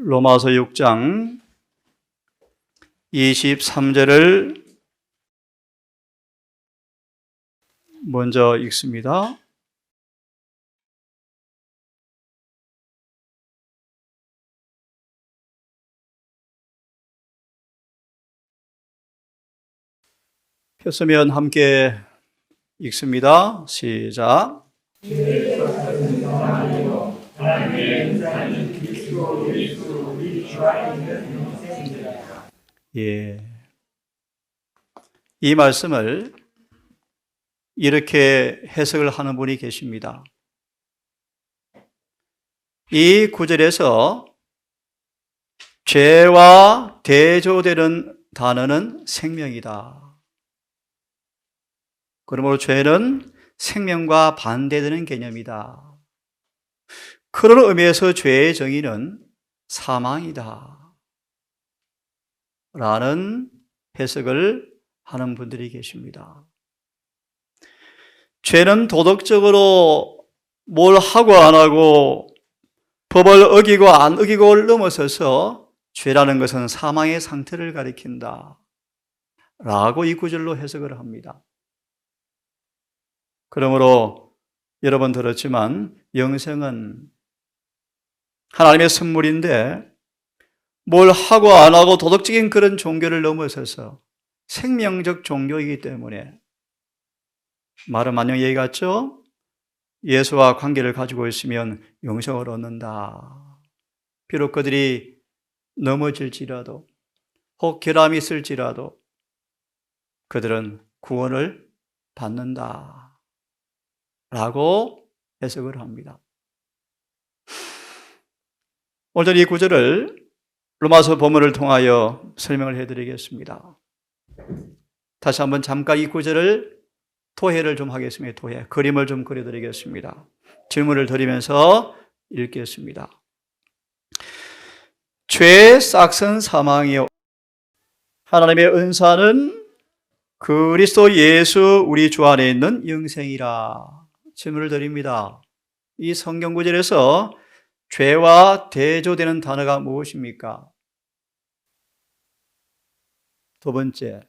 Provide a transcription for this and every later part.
로마서 6장 23절을 먼저 읽습니다. 폈으면 함께 읽습니다. 시작. 예. 이 말씀을 이렇게 해석을 하는 분이 계십니다. 이 구절에서 죄와 대조되는 단어는 생명이다. 그러므로 죄는 생명과 반대되는 개념이다. 그런 의미에서 죄의 정의는 사망이다. 라는 해석을 하는 분들이 계십니다. 죄는 도덕적으로 뭘 하고 안 하고 법을 어기고 안 어기고를 넘어서서 죄라는 것은 사망의 상태를 가리킨다. 라고 이 구절로 해석을 합니다. 그러므로 여러 번 들었지만 영생은 하나님의 선물인데 뭘 하고 안 하고 도덕적인 그런 종교를 넘어서서 생명적 종교이기 때문에 말은 만영 얘기 같죠? 예수와 관계를 가지고 있으면 영생을 얻는다. 비록 그들이 넘어질지라도 혹 결함이 있을지라도 그들은 구원을 받는다. 라고 해석을 합니다. 오늘 이 구절을 로마서 본문을 통하여 설명을 해드리겠습니다. 다시 한번 잠깐 이 구절을 토해를 좀 하겠습니다. 토해. 그림을 좀 그려드리겠습니다. 질문을 드리면서 읽겠습니다. 죄의 싹은 사망이요. 하나님의 은사는 그리스도 예수 우리 주 안에 있는 영생이라. 질문을 드립니다. 이 성경 구절에서 죄와 대조되는 단어가 무엇입니까? 두 번째,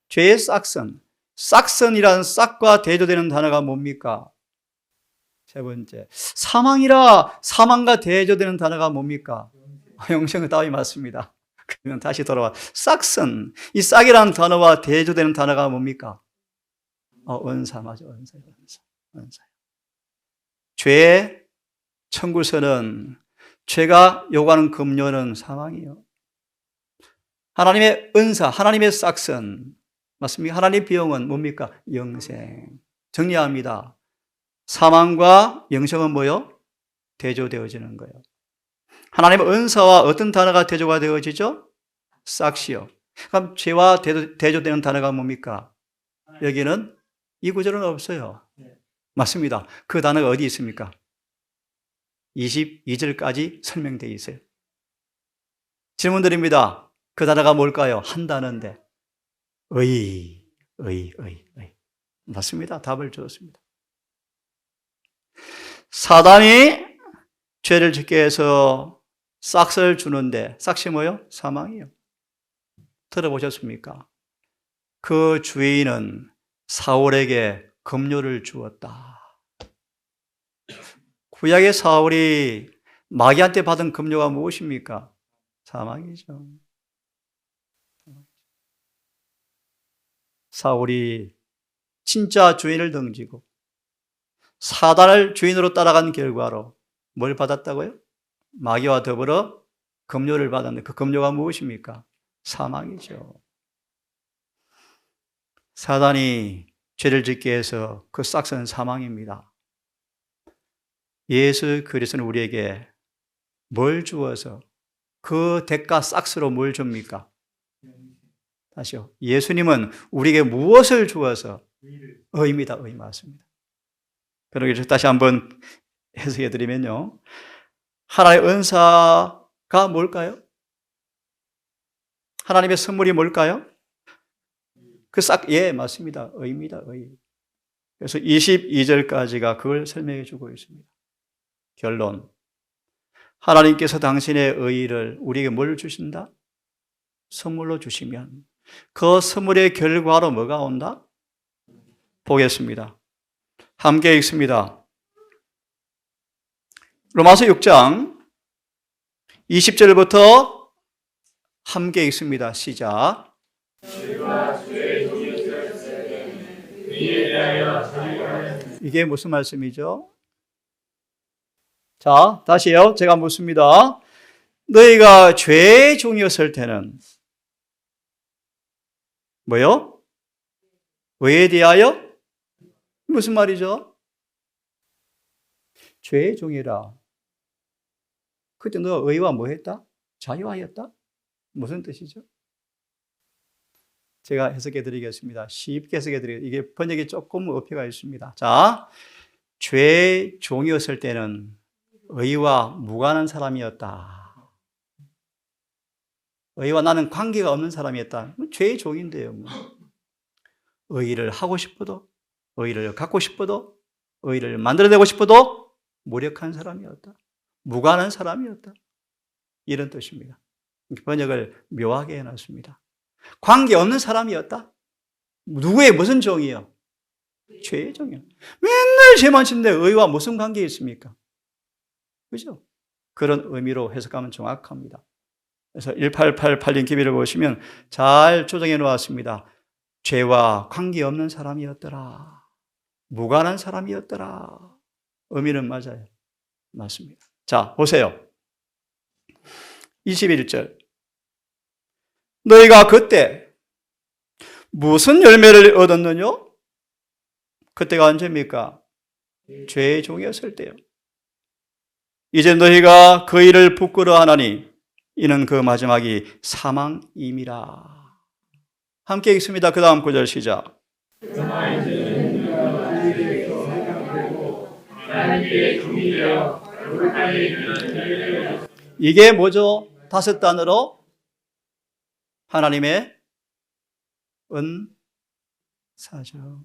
죄의 싹슨. 싹슨이라는 싹과 대조되는 단어가 뭡니까? 세 번째, 사망이라 사망과 대조되는 단어가 뭡니까? 영생의 답이 맞습니다. 그러면 다시 돌아와. 싹슨. 이 싹이라는 단어와 대조되는 단어가 뭡니까? 은사, 맞아. 은사. 죄의 청구서는 죄가 요구하는 급료는 사망이요. 하나님의 은사, 하나님의 싹슨. 맞습니까? 하나님의 비용은 뭡니까? 영생. 정리합니다. 사망과 영생은 뭐요? 대조되어지는 거예요. 하나님의 은사와 어떤 단어가 대조가 되어지죠? 싹시요. 그럼 죄와 대조되는 단어가 뭡니까? 여기는 이 구절은 없어요. 맞습니다. 그 단어가 어디 있습니까? 22절까지 설명되어 있어요. 질문 드립니다. 그 단어가 뭘까요? 한 단어인데. 의. 맞습니다. 답을 주었습니다. 사단이 죄를 짓게 해서 싹을 주는데, 싹이 뭐예요? 사망이에요. 들어보셨습니까? 그 주인은 사울에게 급료를 주었다. 구약의 사울이 마귀한테 받은 급료가 무엇입니까? 사망이죠. 사울이 진짜 주인을 등지고 사단을 주인으로 따라간 결과로 뭘 받았다고요? 마귀와 더불어 급료를 받았는데 그 급료가 무엇입니까? 사망이죠. 사단이 죄를 짓게 해서 그 싹은 사망입니다. 예수 그리스도는 우리에게 뭘 주어서 그 대가 싹스로 뭘 줍니까? 다시요. 예수님은 우리에게 무엇을 주어서? 의입니다. 의 맞습니다. 그러기 다시 한번 해석해 드리면요. 하나님의 은사가 뭘까요? 하나님의 선물이 뭘까요? 그 싹, 예, 맞습니다. 의입니다. 의. 그래서 22절까지가 그걸 설명해 주고 있습니다. 결론. 하나님께서 당신의 의의를 우리에게 뭘 주신다? 선물로 주시면 그 선물의 결과로 뭐가 온다? 보겠습니다. 함께 읽습니다. 로마서 6장 20절부터 함께 읽습니다. 시작. 이게 무슨 말씀이죠? 자, 다시요. 제가 묻습니다. 너희가 죄의 종이었을 때는 뭐요? 의에 대하여? 무슨 말이죠? 죄의 종이라. 그때 너 의와 뭐 했다? 자유하였다? 무슨 뜻이죠? 제가 해석해 드리겠습니다. 쉽게 해석해 드리겠습니다. 이게 번역이 조금 어폐가 있습니다. 자, 죄의 종이었을 때는 의와 무관한 사람이었다. 의와 나는 관계가 없는 사람이었다. 죄의 종인데요. 뭐. 의를 하고 싶어도, 의를 갖고 싶어도, 의를 만들어내고 싶어도 무력한 사람이었다. 무관한 사람이었다. 이런 뜻입니다. 번역을 묘하게 해놨습니다. 관계 없는 사람이었다. 누구의 무슨 종이요? 죄의 종이요. 맨날 죄만 짓는데 의와 무슨 관계 있습니까? 그죠? 그런 의미로 해석하면 정확합니다. 그래서 1888년 기비를 보시면 잘 조정해 놓았습니다. 죄와 관계없는 사람이었더라. 무관한 사람이었더라. 의미는 맞아요. 맞습니다. 자, 보세요. 21절. 너희가 그때 무슨 열매를 얻었느냐? 그때가 언제입니까? 죄의 종이었을 때요. 이제 너희가 그 일을 부끄러워하나니 이는 그 마지막이 사망임이라. 함께 읽습니다. 그 다음 구절 시작. 이게 뭐죠? 다섯 단어로 하나님의 은사죠.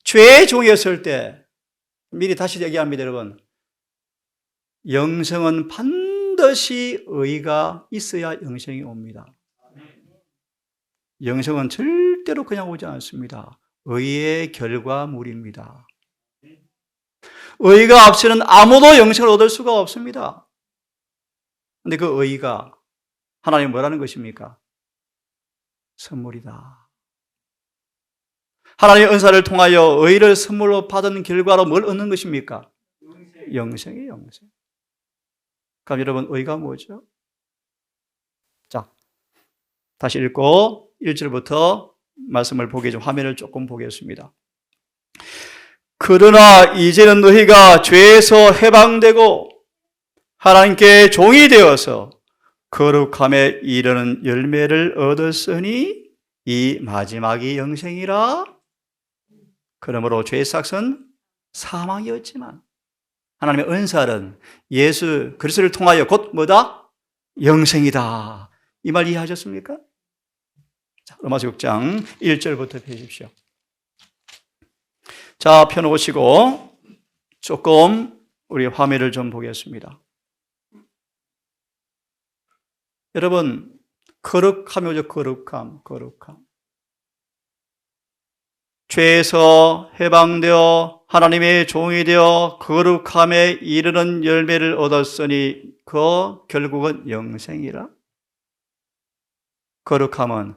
죄의 종이었을 때 미리 다시 얘기합니다, 여러분. 영생은 반드시 의가 있어야 영생이 옵니다. 영생은 절대로 그냥 오지 않습니다. 의의 결과물입니다. 의가 없이는 아무도 영생을 얻을 수가 없습니다. 그런데 그 의가 하나님 뭐라는 것입니까? 선물이다. 하나님의 은사를 통하여 의를 선물로 받은 결과로 뭘 얻는 것입니까? 영생이에요, 영생. 그럼 여러분, 의가 뭐죠? 자, 다시 읽고 1절부터 말씀을 보게 좀 화면을 조금 보겠습니다. 그러나 이제는 너희가 죄에서 해방되고 하나님께 종이 되어서 거룩함에 이르는 열매를 얻었으니 이 마지막이 영생이라. 그러므로 죄의 삭은 사망이었지만 하나님의 은사는 예수 그리스도를 통하여 곧 뭐다? 영생이다. 이 말 이해하셨습니까? 자, 로마서 6장 1절부터 펴십시오. 자, 펴놓으시고 조금 우리 화면을 좀 보겠습니다. 여러분, 거룩함이 오죠. 거룩함. 죄에서 해방되어 하나님의 종이 되어 거룩함에 이르는 열매를 얻었으니 그 결국은 영생이라. 거룩함은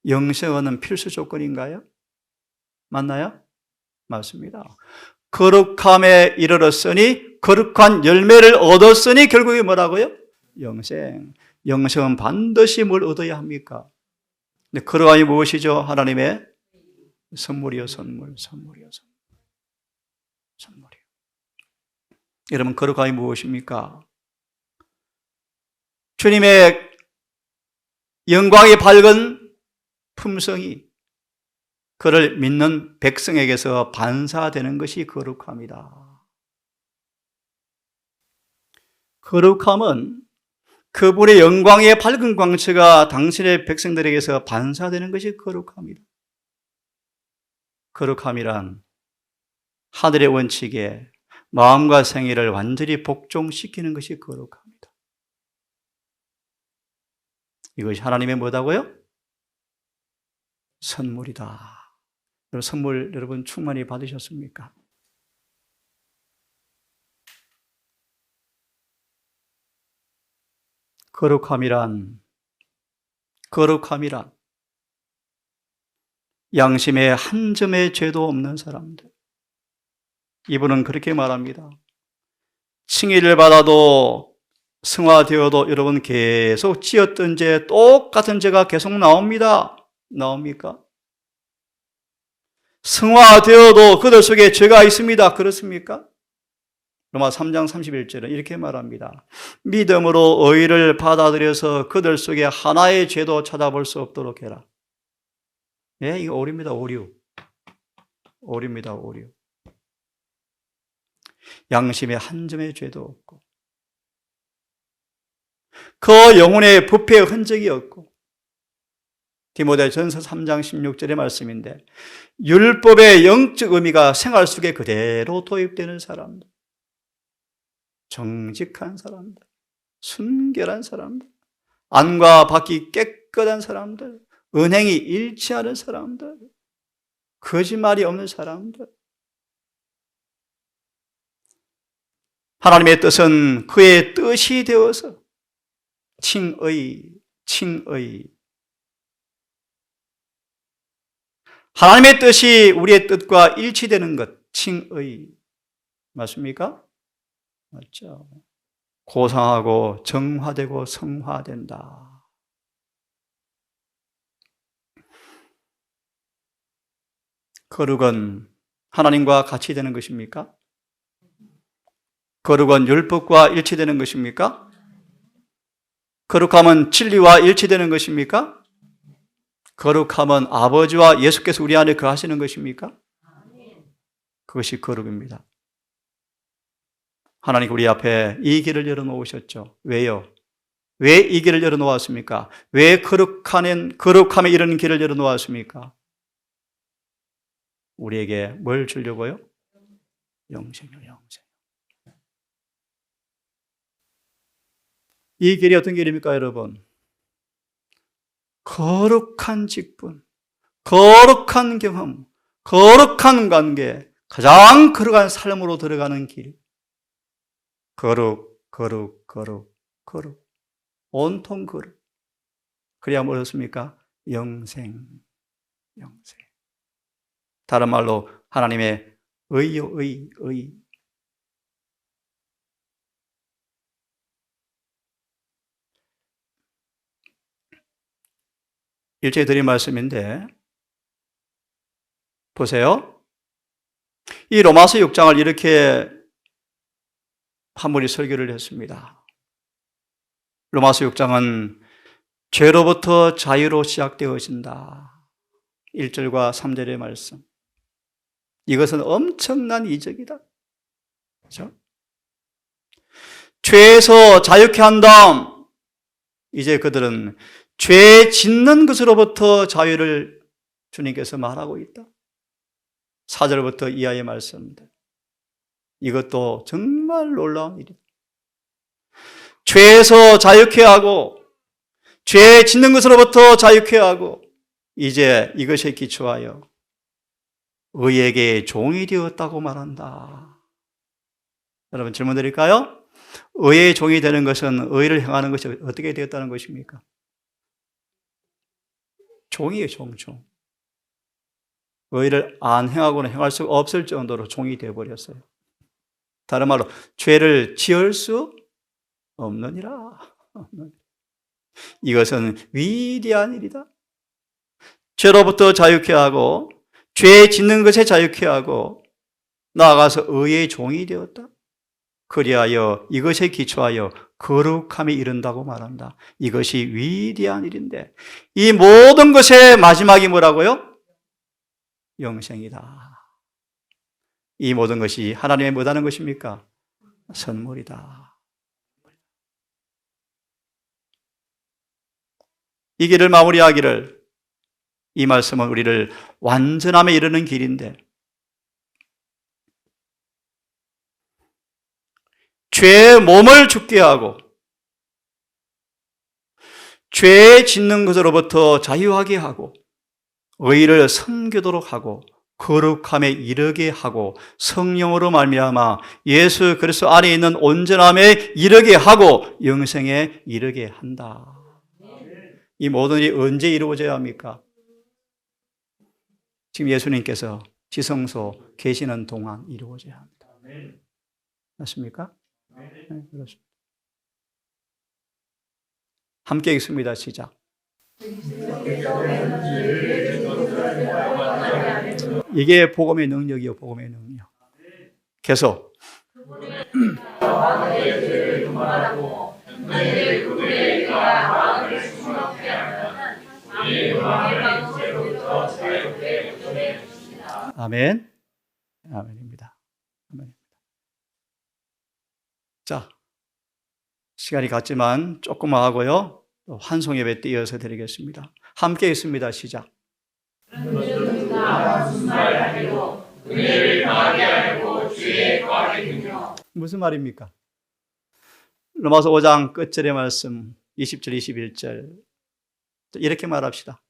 영생 얻는 필수 조건인가요? 맞나요? 맞습니다. 거룩함에 이르렀으니 거룩한 열매를 얻었으니 결국에 뭐라고요? 영생. 영생은 반드시 뭘 얻어야 합니까? 근데 거룩함이 무엇이죠? 하나님의 선물이요, 선물이요. 여러분, 거룩함이 무엇입니까? 주님의 영광이 밝은 품성이 그를 믿는 백성에게서 반사되는 것이 거룩함이다. 거룩함은 그분의 영광의 밝은 광채가 당신의 백성들에게서 반사되는 것이 거룩함이다. 거룩함이란 하늘의 원칙에 마음과 생애를 완전히 복종시키는 것이 거룩합니다. 이것이 하나님의 뭐다고요? 선물이다. 선물 여러분 충만히 받으셨습니까? 거룩함이란 양심에 한 점의 죄도 없는 사람들. 이분은 그렇게 말합니다. 칭의를 받아도 승화되어도 여러분 계속 지었던 죄, 똑같은 죄가 계속 나옵니다. 나옵니까? 승화되어도 그들 속에 죄가 있습니다. 그렇습니까? 로마 3장 31절은 이렇게 말합니다. 믿음으로 의를 받아들여서 그들 속에 하나의 죄도 찾아볼 수 없도록 해라. 예, 이거 오류입니다. 오류입니다. 오류. 양심에 한 점의 죄도 없고 그 영혼의 부패의 흔적이 없고 디모데전서 3장 16절의 말씀인데 율법의 영적 의미가 생활 속에 그대로 도입되는 사람들, 정직한 사람들, 순결한 사람들, 안과 밖이 깨끗한 사람들, 은행이 일치하는 사람들, 거짓말이 없는 사람들. 하나님의 뜻은 그의 뜻이 되어서 칭의. 하나님의 뜻이 우리의 뜻과 일치되는 것, 칭의. 맞습니까? 맞죠. 고상하고 정화되고 성화된다. 거룩은 하나님과 같이 되는 것입니까? 거룩은 율법과 일치되는 것입니까? 거룩함은 진리와 일치되는 것입니까? 거룩함은 아버지와 예수께서 우리 안에 거하시는 것입니까? 그것이 거룩입니다. 하나님 우리 앞에 이 길을 열어놓으셨죠. 왜요? 왜 이 길을 열어놓았습니까? 왜 거룩함에 이르는 길을 열어놓았습니까? 우리에게 뭘 주려고요? 영생이요, 영생. 이 길이 어떤 길입니까, 여러분? 거룩한 직분, 거룩한 경험, 거룩한 관계, 가장 거룩한 삶으로 들어가는 길. 거룩. 온통 거룩. 그래야 뭐였습니까? 영생. 다른 말로 하나님의 의요, 의. 일제히 드린 말씀인데 보세요. 이 로마서 6장을 이렇게 한 분이 설교를 했습니다. 로마서 6장은 죄로부터 자유로 시작되어진다. 1절과 3절의 말씀. 이것은 엄청난 이적이다. 그렇죠? 죄에서 자유케 한 다음 이제 그들은 죄 짓는 것으로부터 자유를 주님께서 말하고 있다. 4절부터 이하의 말씀들. 이것도 정말 놀라운 일이다. 죄에서 자유케 하고 죄 짓는 것으로부터 자유케 하고 이제 이것에 기초하여 의에게 종이 되었다고 말한다. 여러분 질문 드릴까요? 의의 종이 되는 것은 의를 행하는 것이 어떻게 되었다는 것입니까? 종이에요, 종. 의를 안 행하고는 행할 수 없을 정도로 종이 되어버렸어요. 다른 말로 죄를 지을 수 없느니라. 이것은 위대한 일이다. 죄로부터 자유케 하고 죄 짓는 것에 자유케 하고 나아가서 의의 종이 되었다. 그리하여 이것에 기초하여 거룩함에 이른다고 말한다. 이것이 위대한 일인데 이 모든 것의 마지막이 뭐라고요? 영생이다. 이 모든 것이 하나님의 뭐다는 것입니까? 선물이다. 이 길을 마무리하기를 이 말씀은 우리를 완전함에 이르는 길인데 죄의 몸을 죽게 하고 죄 짓는 것으로부터 자유하게 하고 의를 섬기도록 하고 거룩함에 이르게 하고 성령으로 말미암아 예수 그리스도 안에 있는 온전함에 이르게 하고 영생에 이르게 한다. 이 모든 일이 언제 이루어져야 합니까? 지금 예수님께서 지성소 계시는 동안 이루어져야 합니다. 맞습니까? 네, 그렇습니다. 함께 읽습니다. 시작. 이게 복음의 능력이요, 복음의 능력. 계속. 아멘. 아멘입니다. 아멘입니다. 자, 시간이 갔지만 조금만 하고요. 환송 예배 때 이어서 드리겠습니다. 함께 있습니다. 시작. 무슨 말입니까? 로마서 5장 끝절의 말씀 20절 21절 이렇게 말합시다.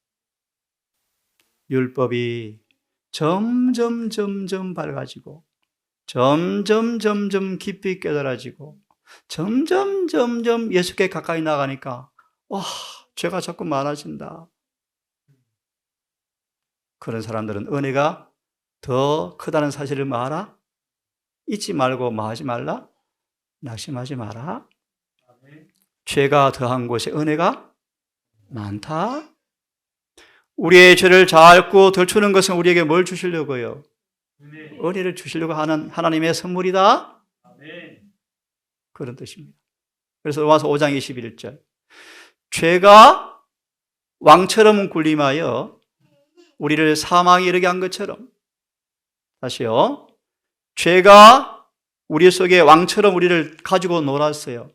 율법이 점점 밝아지고 점점 깊이 깨달아지고 점점 예수께 가까이 나가니까 와, 죄가 자꾸 많아진다. 그런 사람들은 은혜가 더 크다는 사실을 말아? 잊지 말고 뭐하지 말라? 낙심하지 마라. 죄가 더한 곳에 은혜가 많다. 우리의 죄를 잘 알고 덜추는 것은 우리에게 뭘 주시려고요? 은혜를 주시려고 하는 하나님의 선물이다. 그런 뜻입니다. 그래서 로마서 5장 21절 죄가 왕처럼 군림하여 우리를 사망에 이르게 한 것처럼 다시요. 죄가 우리 속에 왕처럼 우리를 가지고 놀았어요.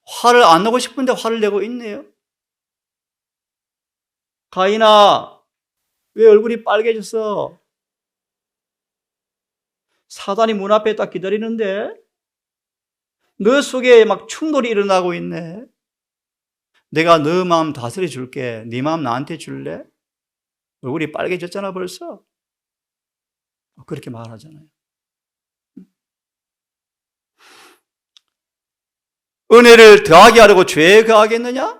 화를 안 내고 싶은데 화를 내고 있네요. 가인아, 왜 얼굴이 빨개졌어? 사단이 문 앞에 딱 기다리는데 너 속에 막 충돌이 일어나고 있네. 내가 너 마음 다스려 줄게. 네 마음 나한테 줄래? 얼굴이 빨개졌잖아 벌써. 그렇게 말하잖아요. 은혜를 더하게 하려고 죄에 거하겠느냐?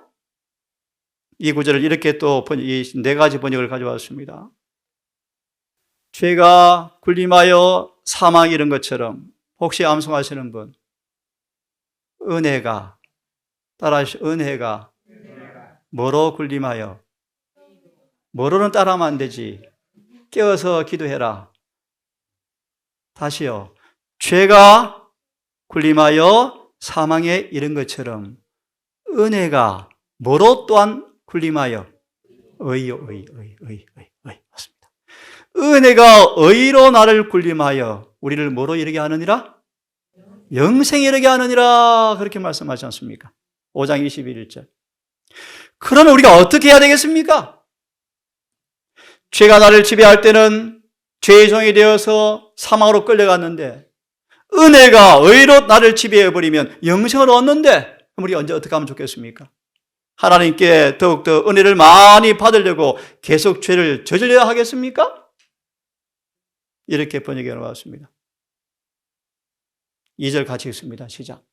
이 구절을 이렇게 또 이 네 가지 번역을 가져왔습니다. 죄가 군림하여 사망에 이른 것처럼 혹시 암송하시는 분 은혜가 따라하시오. 은혜가 뭐로 군림하여 뭐로는 따라하면 안 되지. 깨어서 기도해라. 다시요. 죄가 군림하여 사망에 이른 것처럼 은혜가 뭐로 또한 군림하여 의요. 맞습니다. 은혜가 의로 나를 군림하여 우리를 뭐로 이르게 하느니라? 영생에 이르게 하느니라. 그렇게 말씀하지 않습니까? 5장 21절. 그러면 우리가 어떻게 해야 되겠습니까? 죄가 나를 지배할 때는 죄의 종이 되어서 사망으로 끌려갔는데 은혜가 의로 나를 지배해버리면 영생을 얻는데 우리 언제 어떻게 하면 좋겠습니까? 하나님께 더욱더 은혜를 많이 받으려고 계속 죄를 저질러야 하겠습니까? 이렇게 번역해 놓았습니다. 2절 같이 읽습니다. 시작.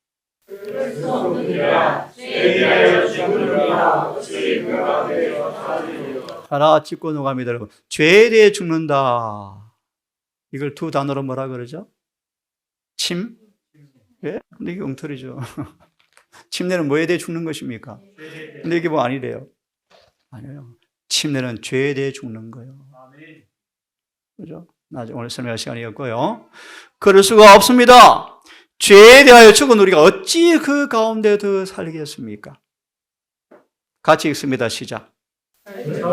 하나 짚고 넘어갑니다. 여러분. 죄에 대해 죽는다. 이걸 두 단어로 뭐라 그러죠? 침? 예? 근데 이게 엉터리죠. 침례는 뭐에 대해 죽는 것입니까? 근데 이게 뭐 아니래요. 아니에요. 침례는 죄에 대해 죽는 거예요. 그죠? 나중에 오늘 설명할 시간이었고요. 그럴 수가 없습니다. 죄에 대하여 죽은 우리가 어찌 그 가운데 더 살겠습니까? 같이 읽습니다. 시작. 저희도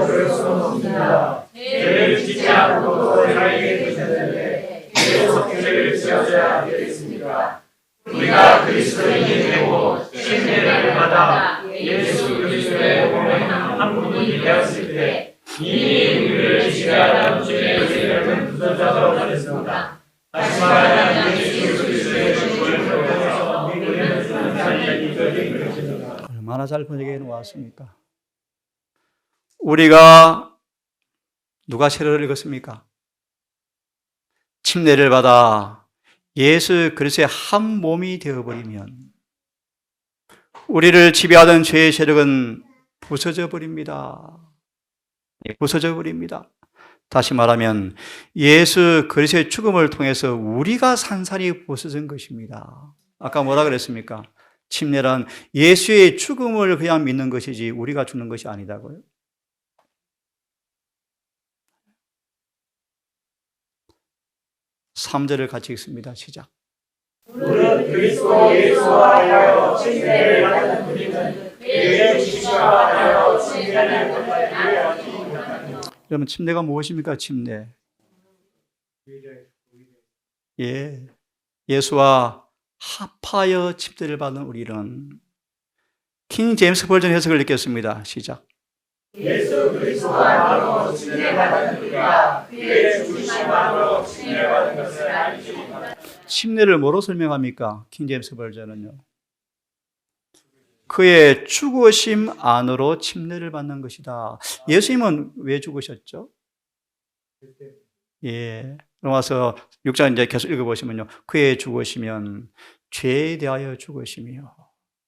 그럴 수 없습니다. 죄를 짓지 않고 살게 되셨는데 계속 죄를 지어야 되겠습니까? 우리가 그리스도인이 되고 침례를 받아 예수 그리스도의 몸의 한 분이 되었을 때 이미 우리를 지배하던 죄의 세력은 부서져 버렸습니다. 다시 말하면 예수 그리스도의 죽음을 얼마나 잘 번역해 놓았습니까? 우리가 누가 세례를 읽었습니까? 침례를 받아 예수 그리스도의 한 몸이 되어버리면 우리를 지배하던 죄의 세력은 부서져 버립니다. 부서져 버립니다. 다시 말하면 예수 그리스도의 죽음을 통해서 우리가 산산이 부서진 것입니다. 아까 뭐라 그랬습니까? 침례란 예수의 죽음을 그냥 믿는 것이지 우리가 죽는 것이 아니다고요. 3절을 같이 읽습니다. 시작. 무릇 그리스도 예수와 하여 침례를 받은 우리는 그의 죽으심과 하여 침례를 받지 못하느니라. 여러분 침례가 무엇입니까? 침례. 예, 예수와 합하여 침례를 받은 우리는 킹 제임스 버전 해석을 읽겠습니다. 시작. 예수 그리스도와 하여 침례받은 우리가 그의 죽으심으로 침례받은 것을 알지 못하느니라. 침례를 뭐로 설명합니까? 킹 제임스 버전은요. 그의 죽으심 안으로 침례를 받는 것이다. 예수님은 왜 죽으셨죠? 예. 로마서 6장 이제 계속 읽어보시면요. 그의 죽으시면 죄에 대하여 죽으시며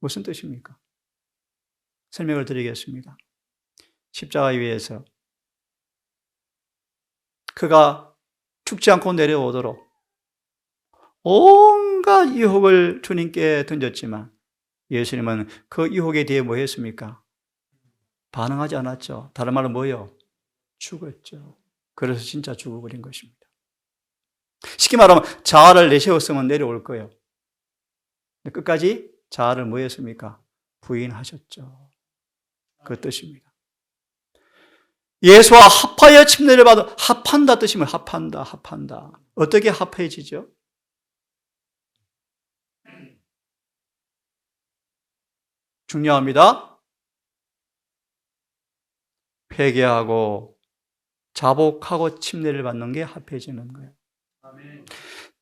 무슨 뜻입니까? 설명을 드리겠습니다. 십자가 위에서 그가 죽지 않고 내려오도록 온갖 유혹을 주님께 던졌지만 예수님은 그 유혹에 대해 뭐 했습니까? 반응하지 않았죠. 다른 말로 뭐예요? 죽었죠. 그래서 진짜 죽어버린 것입니다. 쉽게 말하면 자아를 내세웠으면 내려올 거예요. 끝까지 자아를 뭐 했습니까? 부인하셨죠. 그 뜻입니다. 예수와 합하여 침례를 받아 합한다 뜻이면 합한다. 어떻게 합해지죠? 중요합니다. 회개하고 자복하고 침례를 받는 게 합해지는 거예요.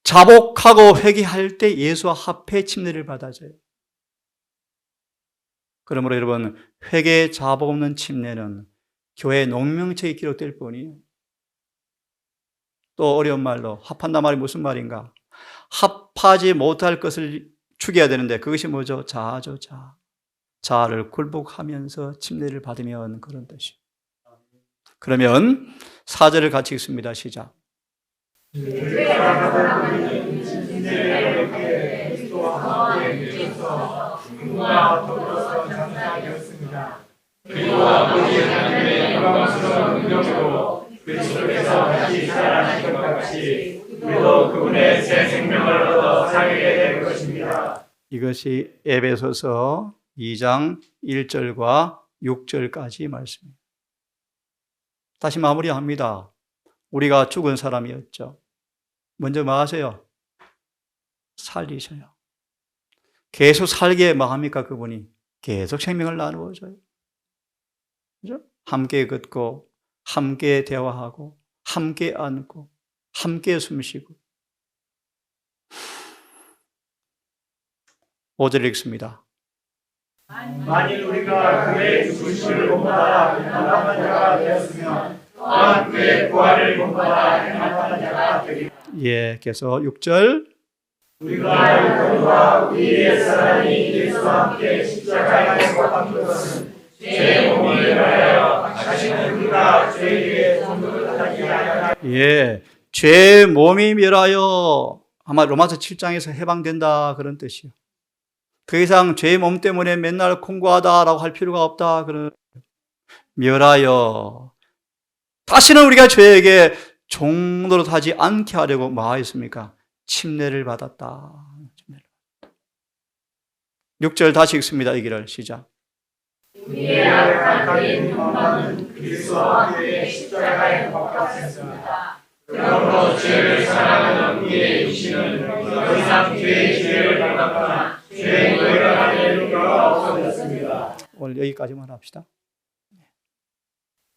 자복하고 회개할 때 예수와 합해 침례를 받아줘요. 그러므로 여러분 회개 자복 없는 침례는 교회 농명체에 기록될 뿐이에요. 또 어려운 말로 합한다 말이 무슨 말인가? 합하지 못할 것을 죽여야 되는데 그것이 뭐죠? 자아죠. 자아를 굴복하면서 침례를 받으면 그런 뜻이에요. 그러면 4절을 같이 읽습니다. 시작. 그리고 아버지 하나님의 영광스러운 능력으로 그리스도께서 다시 살아나신 것 같이 우리도 그분의 새 생명을 얻어 살게 될 것입니다. 이것이 에베소서 2장 1절과 6절까지 말씀입니다. 다시 마무리합니다. 우리가 죽은 사람이었죠. 먼저 뭐 하세요? 살리셔요. 계속 살게 뭐 합니까? 그분이 계속 생명을 나누어줘요. 그죠? 함께 걷고 함께 대화하고 함께 안고 함께 숨쉬고 5절 읽습니다. 만일 우리가 그의 죽으심을 본받아 행함한 자가 되었으면 또한 그의 부활을 본받아 행함한 자가 되리라. 예, 계속 6절. 우리가 그와 우리의 사랑이 예수와 함께 십자가에 못 박힌 것은 죄의 몸을 위하여 자신은 우리가 죄에게 종노릇하게 하여 예, 죄의 몸이 멸하여 아마 로마서 7장에서 해방된다 그런 뜻이요. 더 이상 죄의 몸 때문에 맨날 공고하다라고 할 필요가 없다 그런 멸하여 다시는 우리가 죄에게 종노릇하지 않게 하려고 뭐 하였습니까? 침례를 받았다. 6절 다시 읽습니다. 이 길을 시작. 우리의 악한 욕망은 그리스도와 함께 십자가에 못 박혔습니다. 그러므로 죄를 사랑하는 우리의 육신은 더 이상 죄의 지배를 받거나 죄의 노예가 될 필요가 없어졌습니다. 오늘 여기까지만 합시다.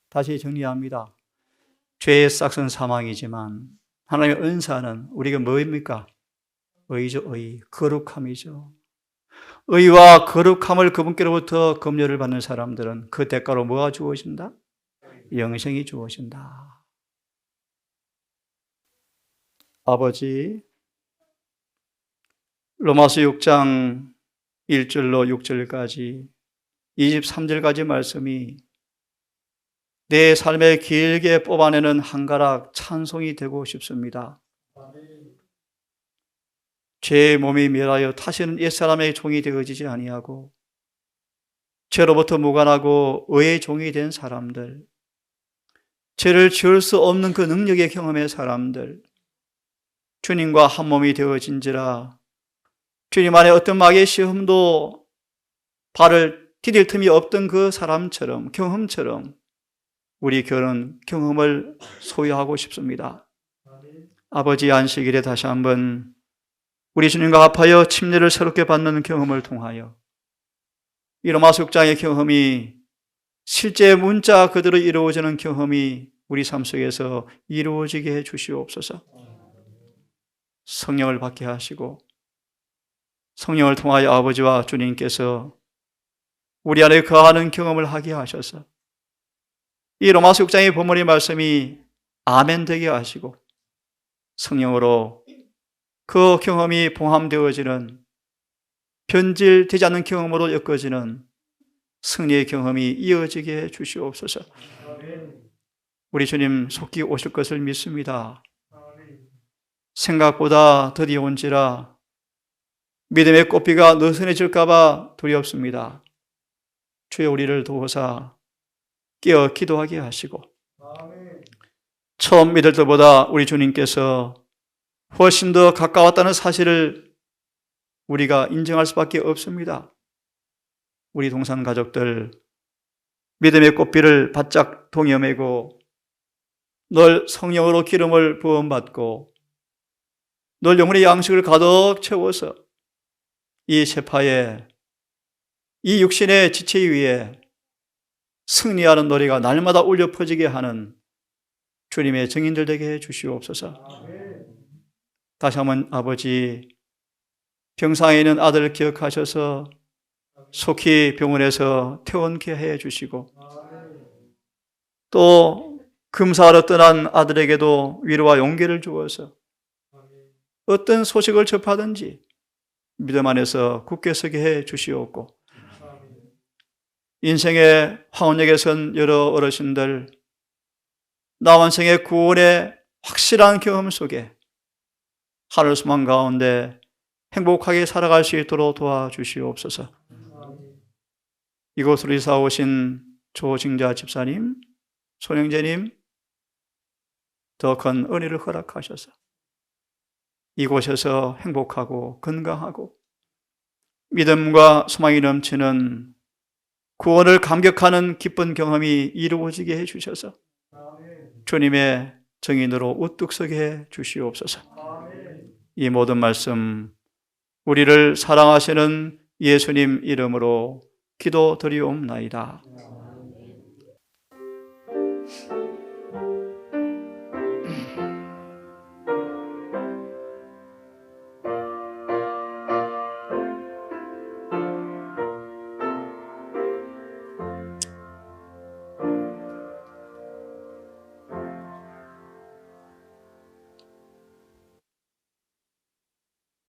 다시 정리합니다. 죄의 싹은 사망이지만 하나님의 은사는 우리가 뭐입니까? 의죠, 의. 거룩함이죠. 의와 거룩함을 그분께로부터 검열을 받는 사람들은 그 대가로 뭐가 주어진다? 영생이 주어진다. 아버지, 로마서 6장 1절로 6절까지 23절까지 말씀이 내 삶에 길게 뽑아내는 한 가락 찬송이 되고 싶습니다. 죄의 몸이 멸하여 다시는 옛사람의 종이 되어지지 아니하고 죄로부터 무관하고 의의 종이 된 사람들, 죄를 지을 수 없는 그 능력의 경험의 사람들, 주님과 한 몸이 되어진지라 주님 안에 어떤 마귀의 시험도 발을 디딜 틈이 없던 그 사람처럼, 경험처럼 우리 교회는 경험을 소유하고 싶습니다. 아버지, 안식일에 다시 한번 우리 주님과 합하여 침례를 새롭게 받는 경험을 통하여 이 로마서 6장의 경험이 실제 문자 그대로 이루어지는 경험이 우리 삶 속에서 이루어지게 해 주시옵소서. 성령을 받게 하시고 성령을 통하여 아버지와 주님께서 우리 안에 거하는 경험을 하게 하셔서 이 로마서 6장의 본문의 말씀이 아멘 되게 하시고 성령으로 그 경험이 봉함되어지는 변질되지 않는 경험으로 엮어지는 승리의 경험이 이어지게 해 주시옵소서. 우리 주님 속히 오실 것을 믿습니다. 생각보다 드디어 온지라 믿음의 꽃비가 느슨해질까 봐 두렵습니다. 주여 우리를 도우사 깨어 기도하게 하시고 처음 믿을 때보다 우리 주님께서 훨씬 더 가까웠다는 사실을 우리가 인정할 수밖에 없습니다. 우리 동산 가족들 믿음의 꽃비를 바짝 동여매고 늘 성령으로 기름을 부음받고 늘 영혼의 양식을 가득 채워서 이 세파에 이 육신의 지체 위에 승리하는 노래가 날마다 울려 퍼지게 하는 주님의 증인들 되게 해 주시옵소서. 다시 한번 아버지, 병상에 있는 아들을 기억하셔서 속히 병원에서 퇴원케 해 주시고 또 금사하러 떠난 아들에게도 위로와 용기를 주어서 어떤 소식을 접하든지 믿음 안에서 굳게 서게 해 주시옵고 인생의 황혼역에 선 여러 어르신들 나완생의 구원의 확실한 경험 속에 하늘 소망 가운데 행복하게 살아갈 수 있도록 도와주시옵소서. 이곳으로 이사 오신 조징자 집사님, 손영재님 더 큰 은혜를 허락하셔서 이곳에서 행복하고 건강하고 믿음과 소망이 넘치는 구원을 감격하는 기쁜 경험이 이루어지게 해주셔서 주님의 정인으로 우뚝 서게 해 주시옵소서. 이 모든 말씀 우리를 사랑하시는 예수님 이름으로 기도드리옵나이다.